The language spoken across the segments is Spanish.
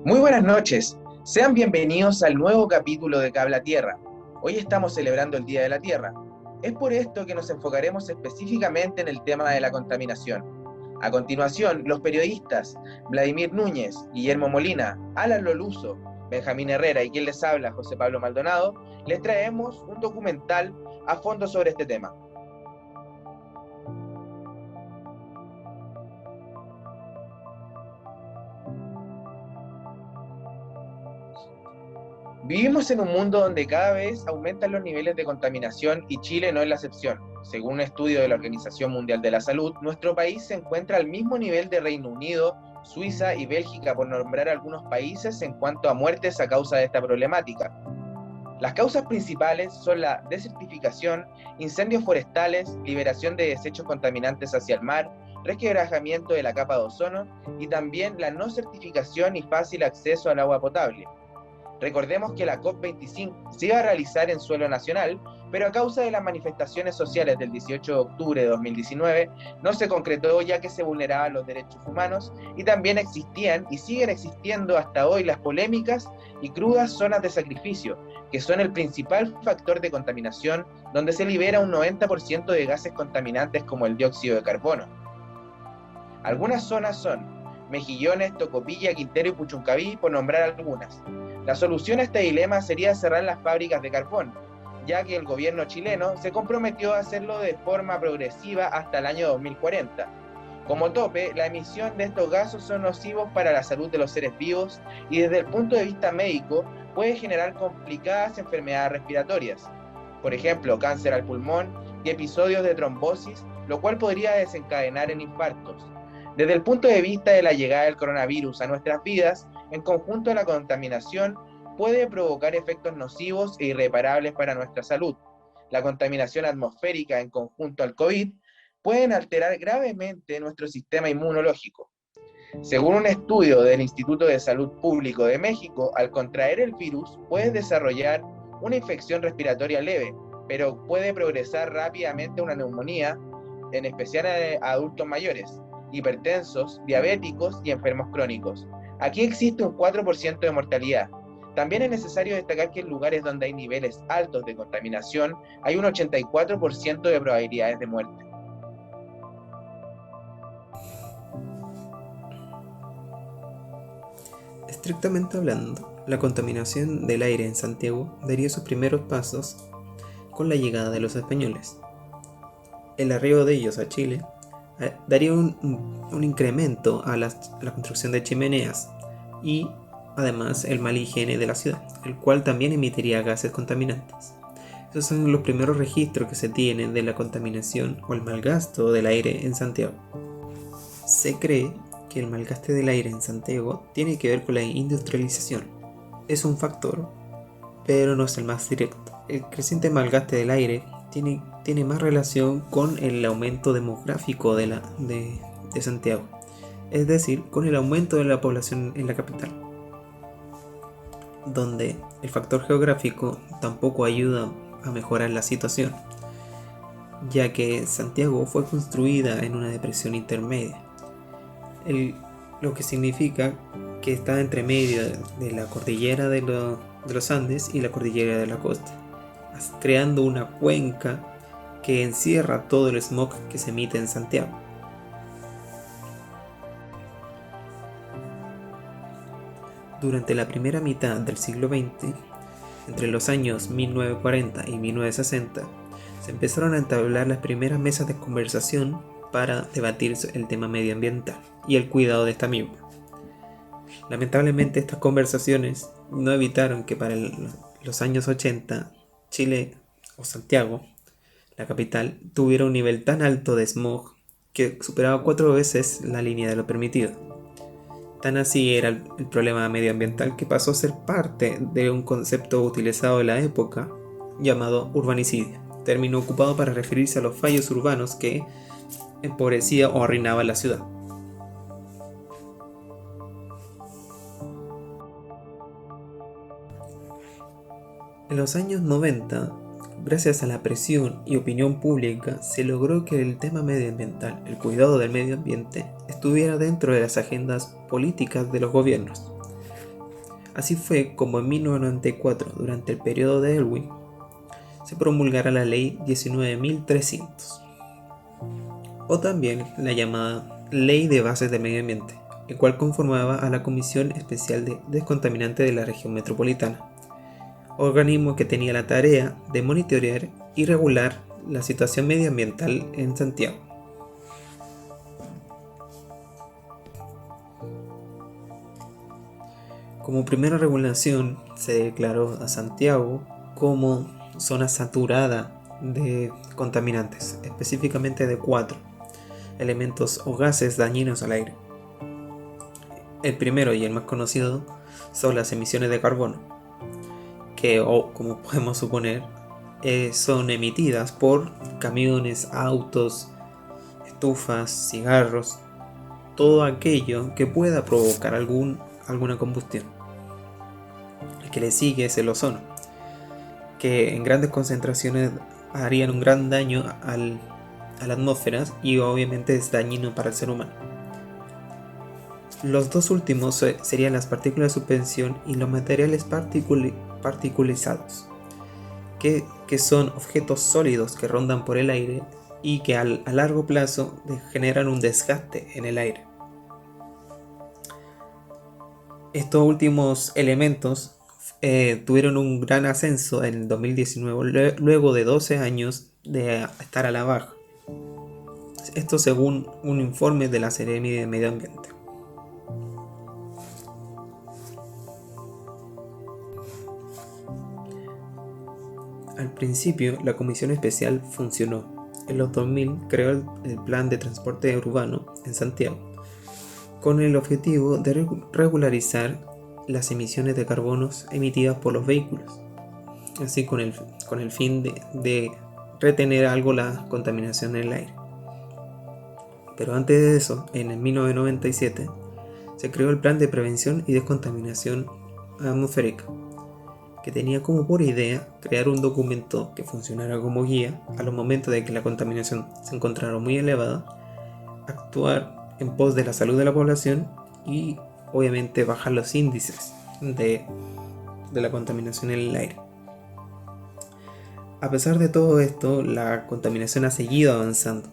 Muy buenas noches, sean bienvenidos al nuevo capítulo de Cabla Tierra. Hoy estamos celebrando el Día de la Tierra. Es por esto que nos enfocaremos específicamente en el tema de la contaminación. A continuación, los periodistas Vladimir Núñez, Guillermo Molina, Alan Loluso, Benjamín Herrera y quien les habla, José Pablo Maldonado, les traemos un documental a fondo sobre este tema. Vivimos en un mundo donde cada vez aumentan los niveles de contaminación y Chile no es la excepción. Según un estudio de la Organización Mundial de la Salud, nuestro país se encuentra al mismo nivel de Reino Unido, Suiza y Bélgica, por nombrar algunos países en cuanto a muertes a causa de esta problemática. Las causas principales son la desertificación, incendios forestales, liberación de desechos contaminantes hacia el mar, resquebrajamiento de la capa de ozono y también la no certificación y fácil acceso al agua potable. Recordemos que la COP25 se iba a realizar en suelo nacional, pero a causa de las manifestaciones sociales del 18 de octubre de 2019 no se concretó, ya que se vulneraban los derechos humanos y también existían y siguen existiendo hasta hoy las polémicas y crudas zonas de sacrificio, que son el principal factor de contaminación, donde se libera un 90% de gases contaminantes como el dióxido de carbono. Algunas zonas son Mejillones, Tocopilla, Quintero y Puchuncaví, por nombrar algunas. La solución a este dilema sería cerrar las fábricas de carbón, ya que el gobierno chileno se comprometió a hacerlo de forma progresiva hasta el año 2040. Como tope, la emisión de estos gases son nocivos para la salud de los seres vivos y desde el punto de vista médico puede generar complicadas enfermedades respiratorias, por ejemplo, cáncer al pulmón y episodios de trombosis, lo cual podría desencadenar en infartos. Desde el punto de vista de la llegada del coronavirus a nuestras vidas, en conjunto la contaminación puede provocar efectos nocivos e irreparables para nuestra salud. La contaminación atmosférica en conjunto al COVID pueden alterar gravemente nuestro sistema inmunológico. Según un estudio del Instituto de Salud Público de México, al contraer el virus puedes desarrollar una infección respiratoria leve, pero puede progresar rápidamente a una neumonía, en especial a adultos mayores, hipertensos, diabéticos y enfermos crónicos. Aquí existe un 4% de mortalidad. También es necesario destacar que en lugares donde hay niveles altos de contaminación hay un 84% de probabilidades de muerte. Estrictamente hablando, la contaminación del aire en Santiago daría sus primeros pasos con la llegada de los españoles. El arribo de ellos a Chile daría un incremento a la construcción de chimeneas y además el mal higiene de la ciudad, el cual también emitiría gases contaminantes. Esos son los primeros registros que se tienen de la contaminación o el mal gasto del aire en Santiago. Se cree que el malgaste del aire en Santiago tiene que ver con la industrialización. Es un factor, pero no es el más directo. El creciente malgaste del aire tiene más relación con el aumento demográfico de Santiago, es decir, con el aumento de la población en la capital, donde el factor geográfico tampoco ayuda a mejorar la situación, ya que Santiago fue construida en una depresión intermedia, lo que significa que está entre medio de la cordillera de los Andes y la cordillera de la costa, creando una cuenca que encierra todo el smog que se emite en Santiago. Durante la primera mitad del siglo XX, entre los años 1940 y 1960, se empezaron a entablar las primeras mesas de conversación para debatir el tema medioambiental y el cuidado de esta misma. Lamentablemente estas conversaciones no evitaron que para los años 80 Chile o Santiago, la capital, tuviera un nivel tan alto de smog que superaba 4 veces la línea de lo permitido. Tan así era el problema medioambiental que pasó a ser parte de un concepto utilizado en la época llamado urbanicidio, término ocupado para referirse a los fallos urbanos que empobrecía o arruinaba la ciudad. En los años 90, gracias a la presión y opinión pública, se logró que el tema medioambiental, el cuidado del medio ambiente, estuviera dentro de las agendas políticas de los gobiernos. Así fue como en 1994, durante el periodo de Elwin, se promulgara la Ley 19.300, o también la llamada Ley de Bases del Medio Ambiente, el cual conformaba a la Comisión Especial de Descontaminante de la Región Metropolitana, organismo que tenía la tarea de monitorear y regular la situación medioambiental en Santiago. Como primera regulación, se declaró a Santiago como zona saturada de contaminantes, específicamente de 4 elementos o gases dañinos al aire. El primero y el más conocido son las emisiones de carbono, que, como podemos suponer, son emitidas por camiones, autos, estufas, cigarros, todo aquello que pueda provocar alguna combustión. El que le sigue es el ozono, que en grandes concentraciones harían un gran daño a la atmósfera y obviamente es dañino para el ser humano. Los dos últimos serían las partículas de suspensión y los materiales particulizados, que son objetos sólidos que rondan por el aire y que a largo plazo generan un desgaste en el aire. Estos últimos elementos tuvieron un gran ascenso en el 2019, luego de 12 años de estar a la baja. Esto según un informe de la Seremi de Medio Ambiente. Al principio, la Comisión Especial funcionó. En los 2000 creó el Plan de Transporte Urbano en Santiago, con el objetivo de regularizar las emisiones de carbonos emitidas por los vehículos, así con el fin de retener algo la contaminación en el aire. Pero antes de eso, en el 1997, se creó el Plan de Prevención y Descontaminación Atmosférica, que tenía como por idea crear un documento que funcionara como guía a los momentos de que la contaminación se encontrara muy elevada, actuar en pos de la salud de la población y obviamente bajar los índices de la contaminación en el aire. A pesar de todo esto, la contaminación ha seguido avanzando,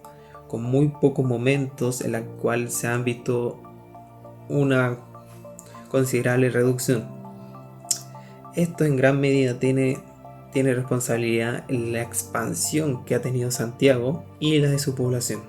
con muy pocos momentos en los cuales se han visto una considerable reducción. Esto en gran medida tiene responsabilidad en la expansión que ha tenido Santiago y la de su población.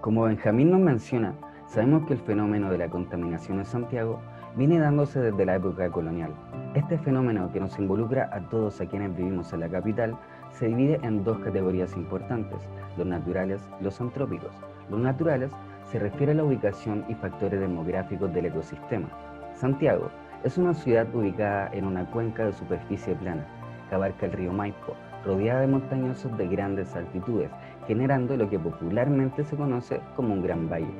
Como Benjamín nos menciona, sabemos que el fenómeno de la contaminación en Santiago viene dándose desde la época colonial. Este fenómeno, que nos involucra a todos a quienes vivimos en la capital, se divide en dos categorías importantes: los naturales y los antrópicos. Los naturales se refiere a la ubicación y factores demográficos del ecosistema. Santiago es una ciudad ubicada en una cuenca de superficie plana que abarca el río Maipo, rodeada de montañosos de grandes altitudes, generando lo que popularmente se conoce como un gran valle.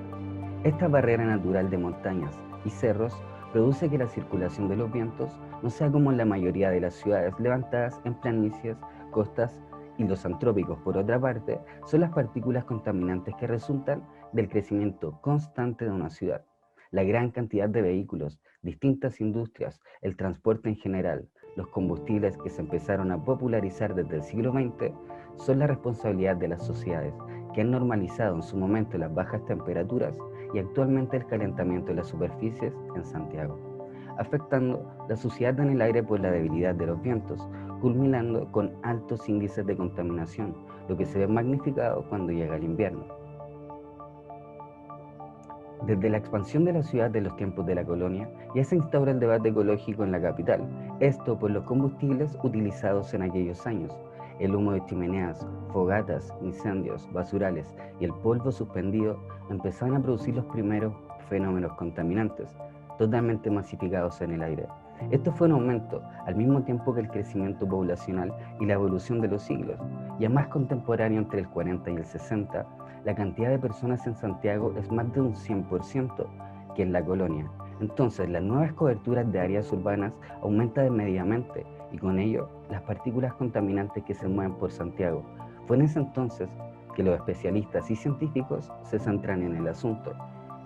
Esta barrera natural de montañas y cerros produce que la circulación de los vientos no sea como en la mayoría de las ciudades levantadas en planicies, costas, y los antrópicos, por otra parte, son las partículas contaminantes que resultan del crecimiento constante de una ciudad. La gran cantidad de vehículos, distintas industrias, el transporte en general, los combustibles que se empezaron a popularizar desde el siglo XX, son la responsabilidad de las sociedades que han normalizado en su momento las bajas temperaturas y actualmente el calentamiento de las superficies en Santiago, afectando la suciedad en el aire por la debilidad de los vientos, culminando con altos índices de contaminación, lo que se ve magnificado cuando llega el invierno. Desde la expansión de la ciudad de los tiempos de la colonia, ya se instaura el debate ecológico en la capital, esto por los combustibles utilizados en aquellos años. El humo de chimeneas, fogatas, incendios, basurales y el polvo suspendido empezaron a producir los primeros fenómenos contaminantes, totalmente masificados en el aire. Esto fue en aumento, al mismo tiempo que el crecimiento poblacional y la evolución de los siglos. Ya más contemporáneo, entre el 40 y el 60, la cantidad de personas en Santiago es más de un 100% que en la colonia. Entonces, las nuevas coberturas de áreas urbanas aumentan inmediatamente y con ello las partículas contaminantes que se mueven por Santiago. Fue en ese entonces que los especialistas y científicos se centran en el asunto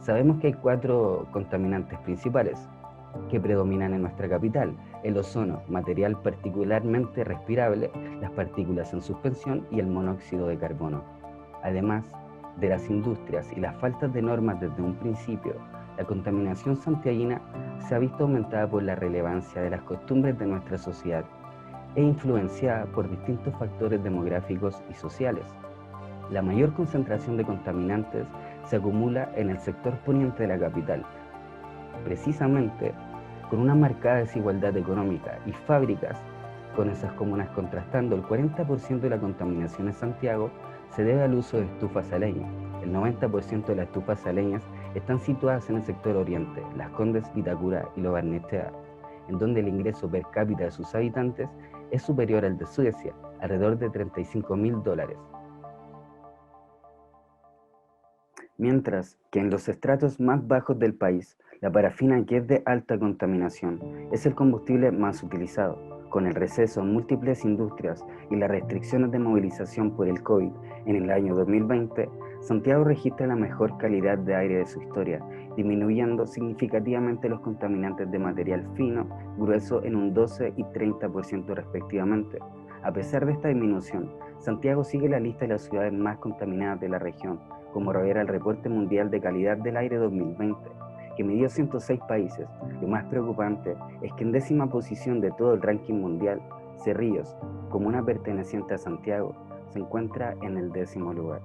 Sabemos que hay 4 contaminantes principales que predominan en nuestra capital: el ozono, material particularmente respirable, las partículas en suspensión y el monóxido de carbono. Además de las industrias y las faltas de normas desde un principio, la contaminación santiaguina se ha visto aumentada por la relevancia de las costumbres de nuestra sociedad e influenciada por distintos factores demográficos y sociales. La mayor concentración de contaminantes se acumula en el sector poniente de la capital, precisamente con una marcada desigualdad económica y fábricas con esas comunas contrastando. El 40% de la contaminación en Santiago se debe al uso de estufas a leña. El 90% de las estufas a leñas están situadas en el sector oriente, Las Condes, Vitacura y Lo Barnechea, en donde el ingreso per cápita de sus habitantes es superior al de Suecia, alrededor de $35.000. Mientras que en los estratos más bajos del país, la parafina, que es de alta contaminación, es el combustible más utilizado. Con el receso en múltiples industrias y las restricciones de movilización por el COVID en el año 2020, Santiago registra la mejor calidad de aire de su historia, disminuyendo significativamente los contaminantes de material fino, grueso en un 12 y 30% respectivamente. A pesar de esta disminución, Santiago sigue la lista de las ciudades más contaminadas de la región, como revela el Reporte Mundial de Calidad del Aire 2020, que midió 106 países. Lo más preocupante es que en 10ª posición de todo el ranking mundial, Cerrillos, comuna perteneciente a Santiago, se encuentra en el 10º lugar.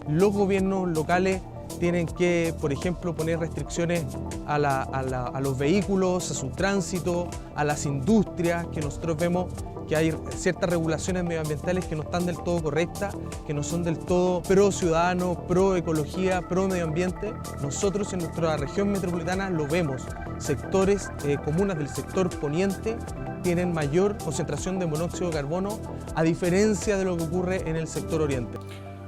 Los gobiernos locales tienen que, por ejemplo, poner restricciones a los vehículos, a su tránsito, a las industrias, que nosotros vemos que hay ciertas regulaciones medioambientales que no están del todo correctas, que no son del todo pro ciudadano, pro ecología, pro medio ambiente. Nosotros en nuestra región metropolitana lo vemos. Sectores, comunas del sector poniente tienen mayor concentración de monóxido de carbono, a diferencia de lo que ocurre en el sector oriente.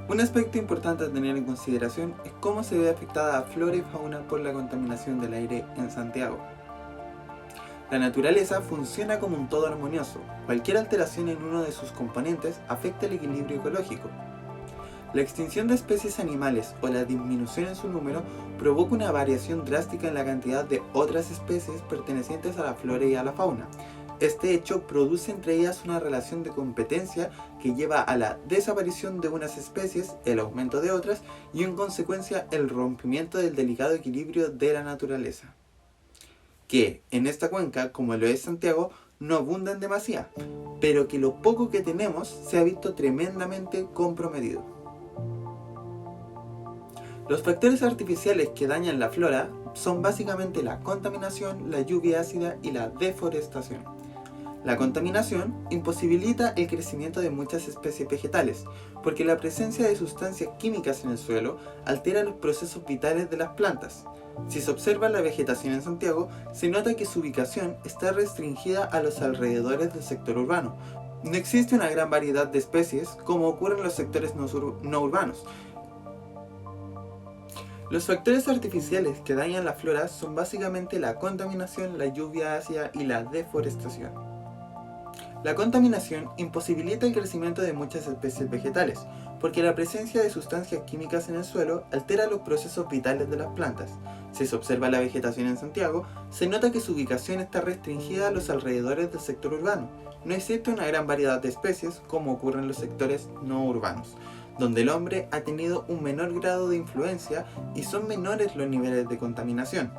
Un aspecto importante a tener en consideración es cómo se ve afectada a flora y fauna por la contaminación del aire en Santiago. La naturaleza funciona como un todo armonioso. Cualquier alteración en uno de sus componentes afecta el equilibrio ecológico. La extinción de especies animales o la disminución en su número provoca una variación drástica en la cantidad de otras especies pertenecientes a la flora y a la fauna. Este hecho produce entre ellas una relación de competencia que lleva a la desaparición de unas especies, el aumento de otras y en consecuencia el rompimiento del delicado equilibrio de la naturaleza, que en esta cuenca, como lo es Santiago, no abunda en demasía, pero que lo poco que tenemos se ha visto tremendamente comprometido. Los factores artificiales que dañan la flora son básicamente la contaminación, la lluvia ácida y la deforestación. La contaminación imposibilita el crecimiento de muchas especies vegetales, porque la presencia de sustancias químicas en el suelo altera los procesos vitales de las plantas. Si se observa la vegetación en Santiago, se nota que su ubicación está restringida a los alrededores del sector urbano. No existe una gran variedad de especies como ocurre en los sectores no urbanos. Los factores artificiales que dañan la flora son básicamente la contaminación, la lluvia ácida y la deforestación. La contaminación imposibilita el crecimiento de muchas especies vegetales, porque la presencia de sustancias químicas en el suelo altera los procesos vitales de las plantas. Si se observa la vegetación en Santiago, se nota que su ubicación está restringida a los alrededores del sector urbano. No existe una gran variedad de especies como ocurre en los sectores no urbanos, donde el hombre ha tenido un menor grado de influencia y son menores los niveles de contaminación.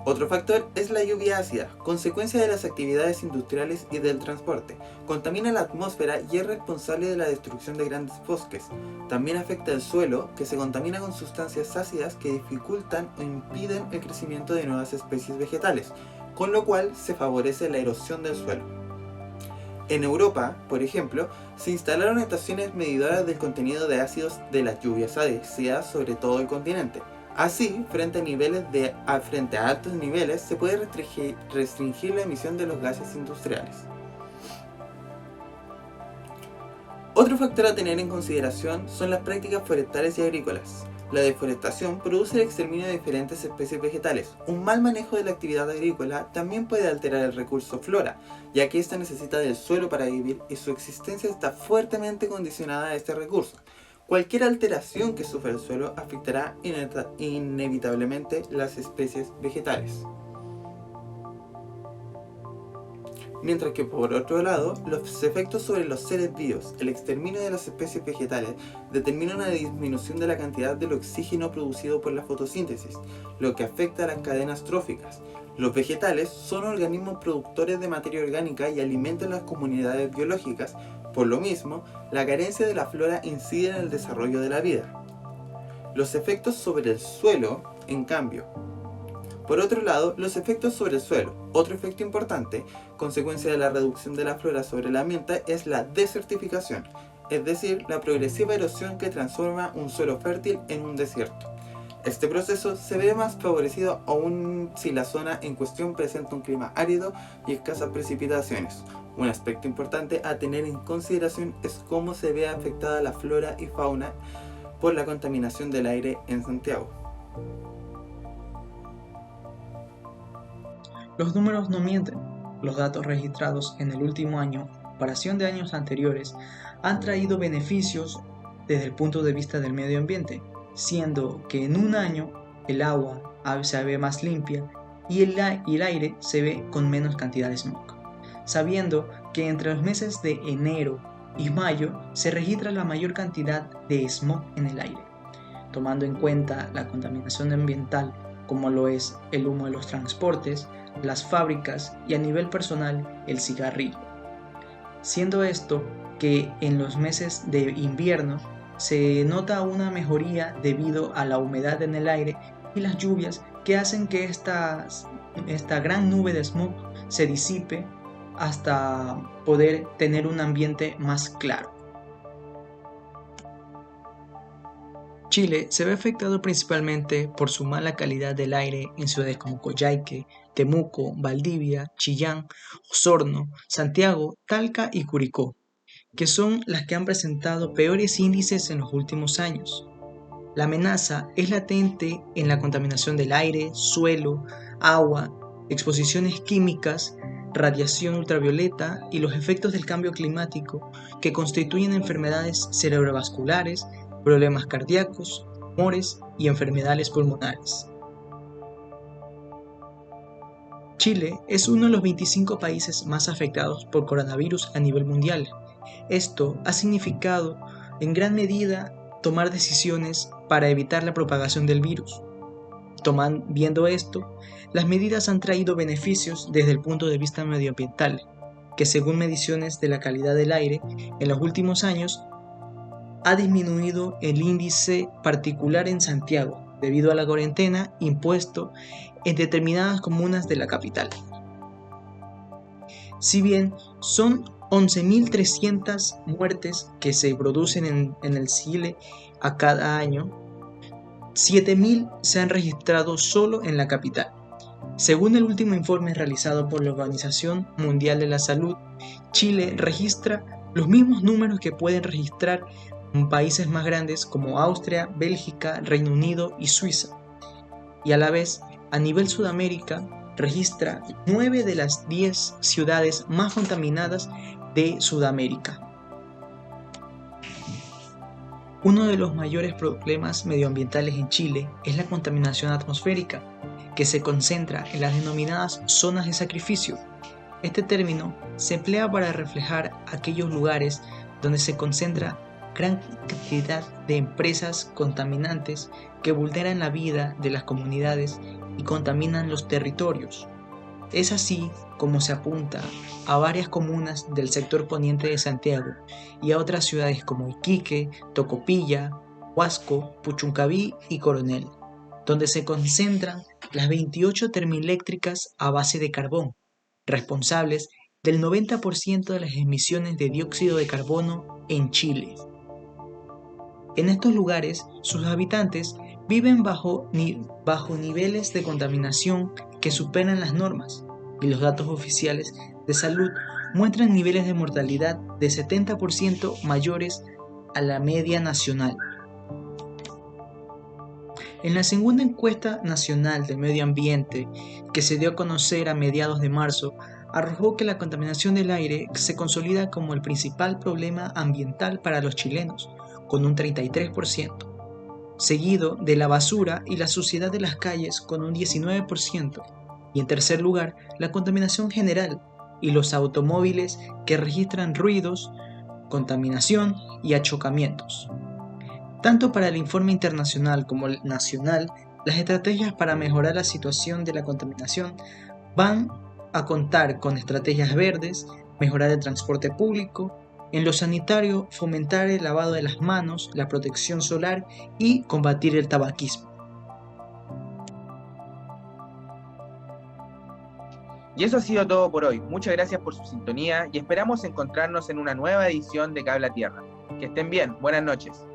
Otro factor es la lluvia ácida, consecuencia de las actividades industriales y del transporte. Contamina la atmósfera y es responsable de la destrucción de grandes bosques. También afecta el suelo, que se contamina con sustancias ácidas que dificultan o impiden el crecimiento de nuevas especies vegetales, con lo cual se favorece la erosión del suelo. En Europa, por ejemplo, se instalaron estaciones medidoras del contenido de ácidos de las lluvias ácidas sobre todo el continente. Así, frente a altos niveles, se puede restringir la emisión de los gases industriales. Otro factor a tener en consideración son las prácticas forestales y agrícolas. La deforestación produce el exterminio de diferentes especies vegetales. Un mal manejo de la actividad agrícola también puede alterar el recurso flora, ya que ésta necesita del suelo para vivir y su existencia está fuertemente condicionada a este recurso. Cualquier alteración que sufra el suelo afectará inevitablemente las especies vegetales. Mientras que por otro lado, los efectos sobre los seres vivos, el exterminio de las especies vegetales, determina una disminución de la cantidad del oxígeno producido por la fotosíntesis, lo que afecta a las cadenas tróficas. Los vegetales son organismos productores de materia orgánica y alimentan las comunidades biológicas. Por lo mismo, la carencia de la flora incide en el desarrollo de la vida. Los efectos sobre el suelo, en cambio. Por otro lado, los efectos sobre el suelo. Otro efecto importante, consecuencia de la reducción de la flora sobre el ambiente, es la desertificación, es decir, la progresiva erosión que transforma un suelo fértil en un desierto. Este proceso se ve más favorecido aún si la zona en cuestión presenta un clima árido y escasas precipitaciones. Un aspecto importante a tener en consideración es cómo se ve afectada la flora y fauna por la contaminación del aire en Santiago. Los números no mienten. Los datos registrados en el último año, en comparación de años anteriores, han traído beneficios desde el punto de vista del medio ambiente, siendo que en un año el agua se ve más limpia y el aire se ve con menos cantidad de smog, sabiendo que entre los meses de enero y mayo se registra la mayor cantidad de smog en el aire, tomando en cuenta la contaminación ambiental como lo es el humo de los transportes, las fábricas y a nivel personal el cigarrillo. Siendo esto que en los meses de invierno se nota una mejoría debido a la humedad en el aire y las lluvias que hacen que esta gran nube de smog se disipe hasta poder tener un ambiente más claro. Chile se ve afectado principalmente por su mala calidad del aire en ciudades como Coyhaique, Temuco, Valdivia, Chillán, Osorno, Santiago, Talca y Curicó, que son las que han presentado peores índices en los últimos años. La amenaza es latente en la contaminación del aire, suelo, agua, exposiciones químicas, radiación ultravioleta y los efectos del cambio climático que constituyen enfermedades cerebrovasculares, problemas cardíacos, tumores y enfermedades pulmonares. Chile es uno de los 25 países más afectados por coronavirus a nivel mundial. Esto ha significado en gran medida tomar decisiones para evitar la propagación del virus. Viendo esto, las medidas han traído beneficios desde el punto de vista medioambiental, que según mediciones de la calidad del aire, en los últimos años ha disminuido el índice particular en Santiago debido a la cuarentena impuesto en determinadas comunas de la capital. Si bien son 11.300 muertes que se producen en el Chile a cada año, 7.000 se han registrado solo en la capital. Según el último informe realizado por la Organización Mundial de la Salud, Chile registra los mismos números que pueden registrar países más grandes como Austria, Bélgica, Reino Unido y Suiza. Y a la vez, a nivel Sudamérica, registra 9 de las 10 ciudades más contaminadas de Sudamérica. Uno de los mayores problemas medioambientales en Chile es la contaminación atmosférica, que se concentra en las denominadas zonas de sacrificio. Este término se emplea para reflejar aquellos lugares donde se concentra gran cantidad de empresas contaminantes que vulneran la vida de las comunidades y contaminan los territorios. Es así como se apunta a varias comunas del sector poniente de Santiago y a otras ciudades como Iquique, Tocopilla, Huasco, Puchuncaví y Coronel, donde se concentran las 28 termoeléctricas a base de carbón, responsables del 90% de las emisiones de dióxido de carbono en Chile. En estos lugares, sus habitantes viven bajo niveles de contaminación que superan las normas, y los datos oficiales de salud muestran niveles de mortalidad de 70% mayores a la media nacional. En la segunda encuesta nacional del medio ambiente, que se dio a conocer a mediados de marzo, arrojó que la contaminación del aire se consolida como el principal problema ambiental para los chilenos, con un 33%, seguido de la basura y la suciedad de las calles con un 19%, y en tercer lugar, la contaminación general y los automóviles que registran ruidos, contaminación y achocamientos. Tanto para el informe internacional como el nacional, las estrategias para mejorar la situación de la contaminación van a contar con estrategias verdes, mejorar el transporte público, en lo sanitario fomentar el lavado de las manos, la protección solar y combatir el tabaquismo. Y eso ha sido todo por hoy. Muchas gracias por su sintonía y esperamos encontrarnos en una nueva edición de Cable a Tierra. Que estén bien. Buenas noches.